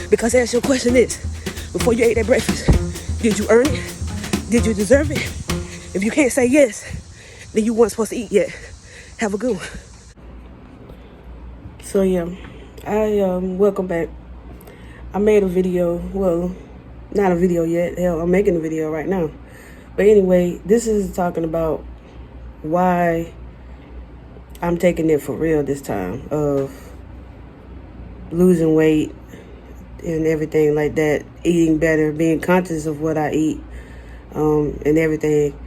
Because the actual question is, before you ate that breakfast, did you earn it? Did you deserve it? If you can't say yes, then you weren't supposed to eat yet. Have a good one. So yeah, welcome back. I made a video, well, not a video yet, hell, I'm making a video right now. But anyway, this is talking about why I'm taking it for real this time, of losing weight and everything like that, eating better, being conscious of what I eat, and everything.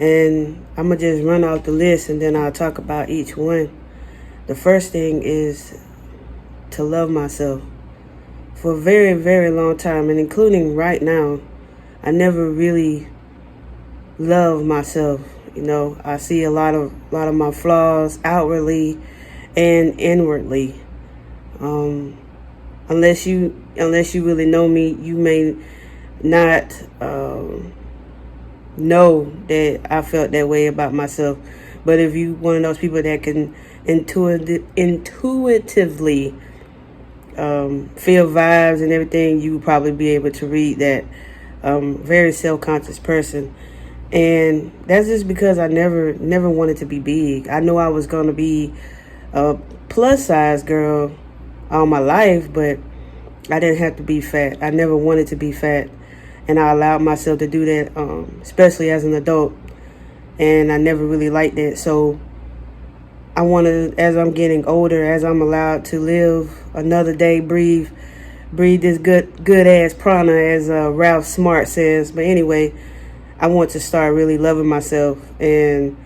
And I'm going to just run out the list and then I'll talk about each one. The first thing is to love myself. For a very, very long time, and including right now, I never really loved myself. You know, I see a lot of my flaws outwardly and inwardly. Unless you really know me, you may not know that I felt that way about myself. But if you one of those people that can intuitively feel vibes and everything, you would probably be able to read that. Very self-conscious person. And that's just because I never wanted to be big. I knew I was going to be a plus size girl all my life, but I didn't have to be fat. I never wanted to be fat. And I allowed myself to do that, especially as an adult. And I never really liked that. So I want to, as I'm getting older, as I'm allowed to live another day, breathe this good ass prana, as Ralph Smart says. But anyway, I want to start really loving myself. And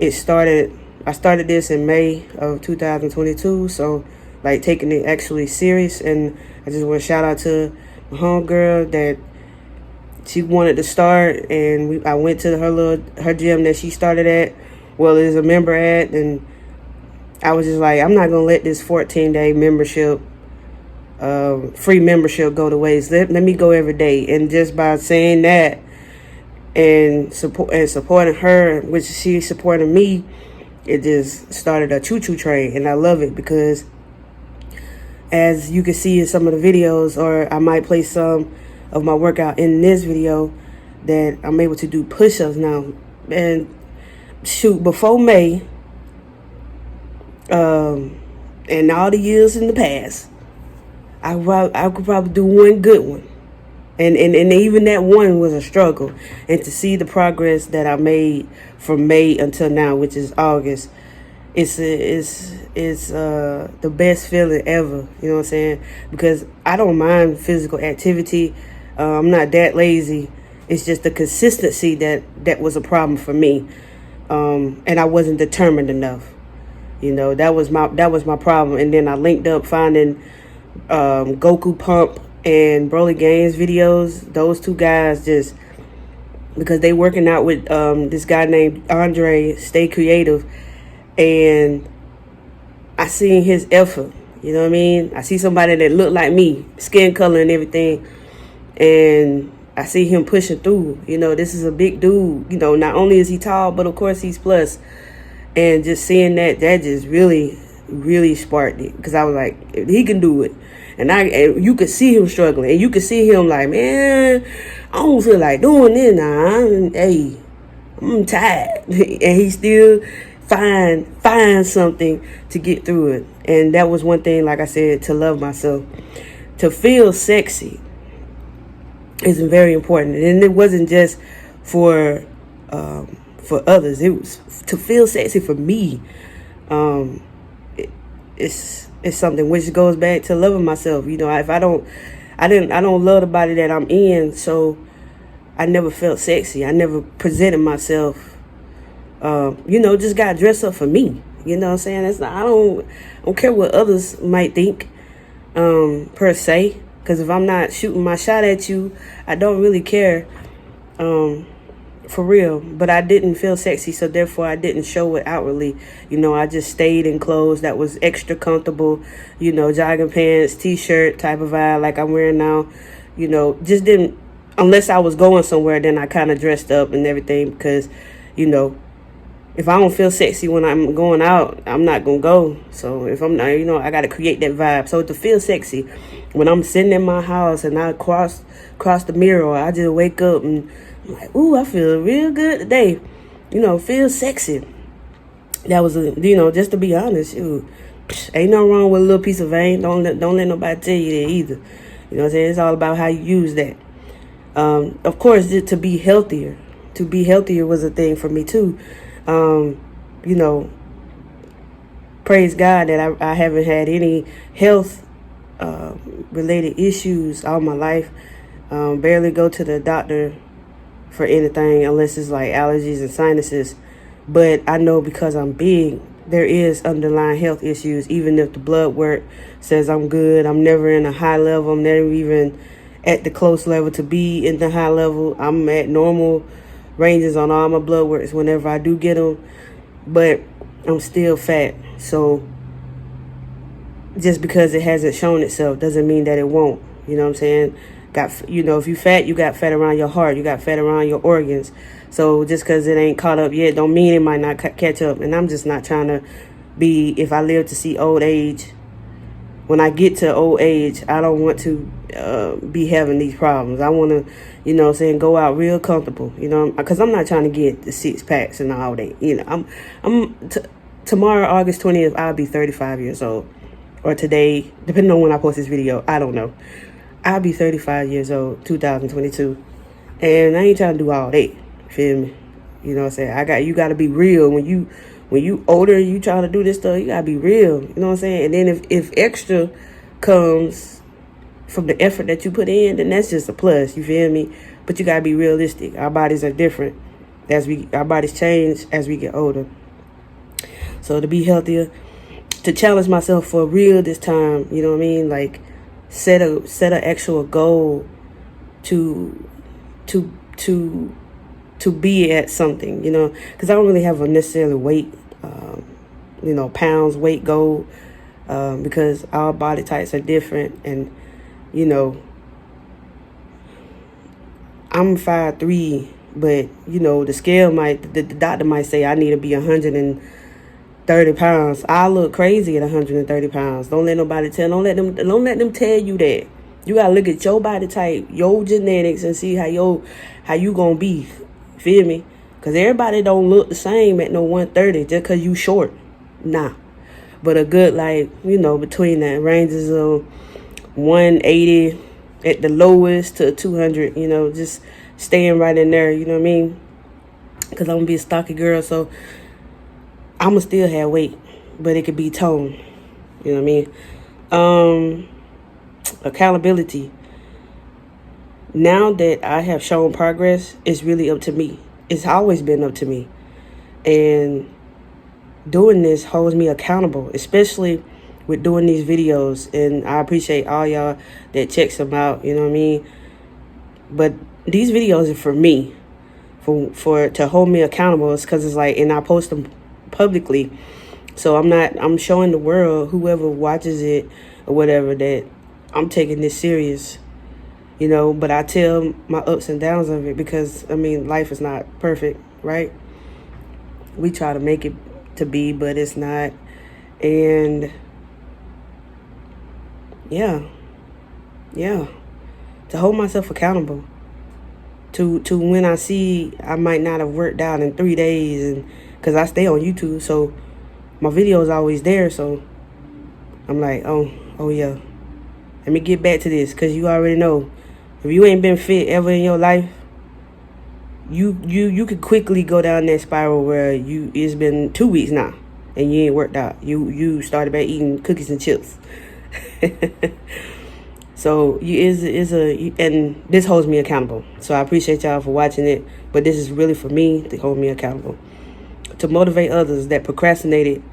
I started this in May of 2022. So like taking it actually serious. And I just want to shout out to my homegirl that she wanted to start, and I went to her gym that she started at, well, is a member at, and I was just like, I'm not gonna let this 14-day membership, free membership, go to waste. Let me go every day. And just by saying that and supporting her, which she supported me, it just started a choo-choo train. And I love it because, as you can see in some of the videos, or I might play some of my workout in this video, that I'm able to do push-ups now. And shoot, before May, and all the years in the past, I could probably do one good one. And even that one was a struggle. And to see the progress that I made from May until now, which is August, it's the best feeling ever. You know what I'm saying? Because I don't mind physical activity. I'm not that lazy. It's just the consistency that was a problem for me. And I wasn't determined enough. You know, that was my problem. And then I linked up finding Goku Pump and Broly Games videos. Those two guys, just because they working out with this guy named Andre, Stay Creative, and I seen his effort. You know what I mean? I see somebody that looked like me, skin color and everything, and I see him pushing through. You know, this is a big dude. You know, not only is he tall, but of course he's plus. And just seeing that just really, really sparked it. Because I was like, he can do it. And you could see him struggling. And you could see him like, man, I don't feel like doing this now. I'm tired. And he still find something to get through it. And that was one thing, like I said, to love myself. To feel sexy is very important. And it wasn't just for others. It was to feel sexy for me. It's something which goes back to loving myself. You know, if I don't love the body that I'm in, so I never felt sexy. I never presented myself. You know, just got dressed up for me. You know what I'm saying? I don't care what others might think, per se. Because if I'm not shooting my shot at you, I don't really care. For real. But I didn't feel sexy, so therefore I didn't show it outwardly. You know, I just stayed in clothes that was extra comfortable. You know, jogging pants, t-shirt type of vibe like I'm wearing now. You know, just didn't, unless I was going somewhere, then I kind of dressed up and everything because, you know, if I don't feel sexy when I'm going out, I'm not gonna go. So if I'm not, I gotta create that vibe. So to feel sexy, when I'm sitting in my house and I cross the mirror, I just wake up and I'm like, ooh, I feel real good today. Feel sexy. That was just to be honest, ain't no wrong with a little piece of vein. Don't let nobody tell you that either. You know what I'm saying? It's all about how you use that. Of course, to be healthier. To be healthier was a thing for me too. Praise God that I haven't had any health related issues all my life. Barely go to the doctor for anything unless it's like allergies and sinuses. But I know because I'm big, there is underlying health issues. Even if the blood work says I'm good, I'm never in a high level. I'm never even at the close level to be in the high level. I'm at normal ranges on all my blood works whenever I do get them. But I'm still fat. So just because it hasn't shown itself doesn't mean that it won't. You know what I'm saying? If you fat, you got fat around your heart. You got fat around your organs. So just because it ain't caught up yet don't mean it might not catch up. And I'm just not trying to be, if I live to see old age, when I get to old age, I don't want to be having these problems. I want to, go out real comfortable, because I'm not trying to get the 6 packs and all that. Tomorrow, August 20th, I'll be 35 years old. Or today, depending on when I post this video, I don't know. I'll be 35 years old, 2022. And I ain't trying to do all that. Feel me? You know what I'm saying? You got to be real. When you older, you trying to do this stuff, you got to be real. You know what I'm saying? And then if extra comes from the effort that you put in, then that's just a plus. You feel me? But you got to be realistic. Our bodies are different. Our bodies change as we get older. So to be healthier, to challenge myself for real this time, you know what I mean? Like set an actual goal to be at something, because I don't really have a necessarily weight, pounds, weight goal, because our body types are different. And, I'm 5'3", but, the scale the doctor might say I need to be 130 pounds. I look crazy at 130 pounds. Don't let them tell you that. You gotta look at your body type, your genetics, and see how you gonna be. Feel me? Because everybody don't look the same at no 130 just because you short. Nah. But a good, between the ranges of 180 at the lowest to 200, just staying right in there, you know what I mean? Because I'm going to be a stocky girl, so I'm going to still have weight, but it could be toned, you know what I mean? Accountability. Now that I have shown progress, it's really up to me. It's always been up to me. And doing this holds me accountable, especially with doing these videos. And I appreciate all y'all that checks them out, you know what I mean? But these videos are for me, to hold me accountable. It's because it's and I post them publicly. So I'm showing the world, whoever watches it or whatever, that I'm taking this serious. But I tell my ups and downs of it because, life is not perfect, right? We try to make it to be, but it's not. And yeah, to hold myself accountable to when I see I might not have worked out in 3 days, and because I stay on YouTube, so my video is always there. So I'm like, oh yeah, let me get back to this, because you already know, if you ain't been fit ever in your life, you could quickly go down that spiral where it's been 2 weeks now and you ain't worked out. You started back eating cookies and chips. So and this holds me accountable. So I appreciate y'all for watching it, but this is really for me to hold me accountable, to motivate others that procrastinated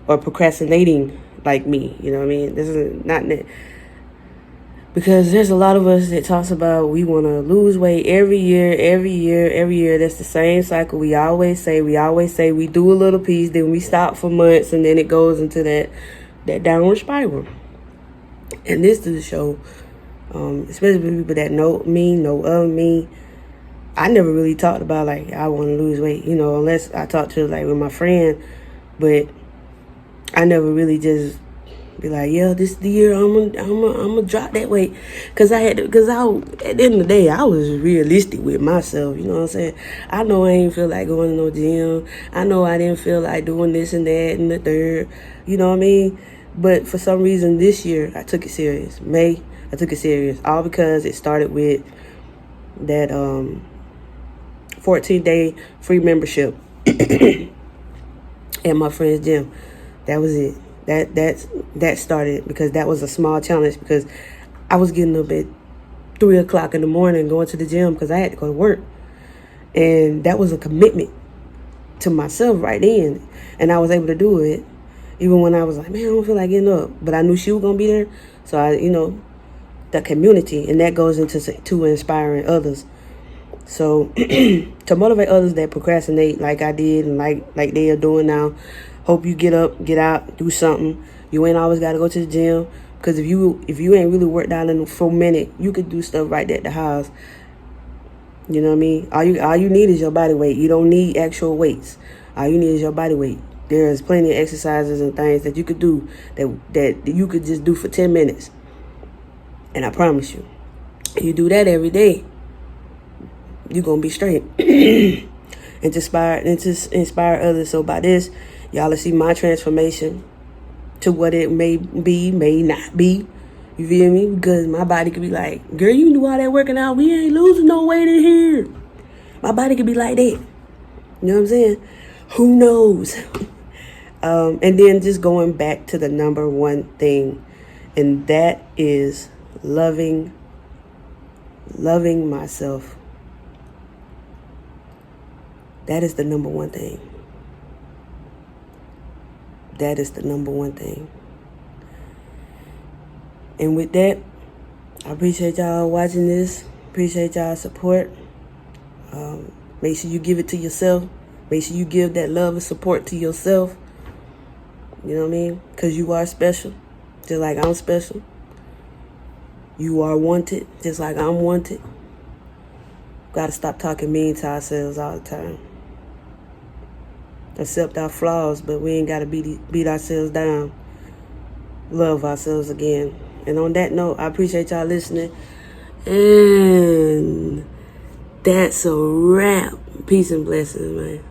or procrastinating like me. You know what I mean? This is not because there's a lot of us that talks about we want to lose weight every year. That's the same cycle. We always say we do a little piece, then we stop for months, and then it goes into that downward spiral. And this is the show, especially for people that know of me, I never really talked about like I want to lose weight, unless I talked to like with my friend. But I never really just be like, yeah, this is the year I'm gonna drop that weight, cause at the end of the day I was realistic with myself. You know what I'm saying? I know I ain't feel like going to no gym. I know I didn't feel like doing this and that and the third. You know what I mean? But for some reason this year I took it serious. I took it serious, all because it started with that 14-day free membership at my friend's gym. That was it. That started because that was a small challenge, because I was getting up at 3 o'clock in the morning going to the gym because I had to go to work. And that was a commitment to myself right then. And I was able to do it even when I was like, man, I don't feel like getting up. But I knew she was going to be there. So the community, and that goes into to inspiring others. So to motivate others that procrastinate like I did and like they are doing now, hope you get up, get out, do something. You ain't always got to go to the gym, because if you ain't really worked out in for a minute, you could do stuff right there at the house. You know what I mean? All you need is your body weight. You don't need actual weights. All you need is your body weight. There's plenty of exercises and things that you could do that you could just do for 10 minutes. And I promise you, you do that every day, you're going to be straight. and to inspire others. So by this, y'all will see my transformation to what it may be, may not be. You feel me? Because my body could be like, girl, you do all that working out, we ain't losing no weight in here. My body could be like that. You know what I'm saying? Who knows? And then just going back to the number one thing, and that is loving myself. That is the number one thing. That is the number one thing. And with that, I appreciate y'all watching this. Appreciate y'all support. Make sure you give it to yourself. Make sure you give that love and support to yourself. You know what I mean? Because you are special, just like I'm special. You are wanted, just like I'm wanted. Got to stop talking mean to ourselves all the time. Accept our flaws, but we ain't got to beat ourselves down. Love ourselves again. And on that note, I appreciate y'all listening. And that's a wrap. Peace and blessings, man.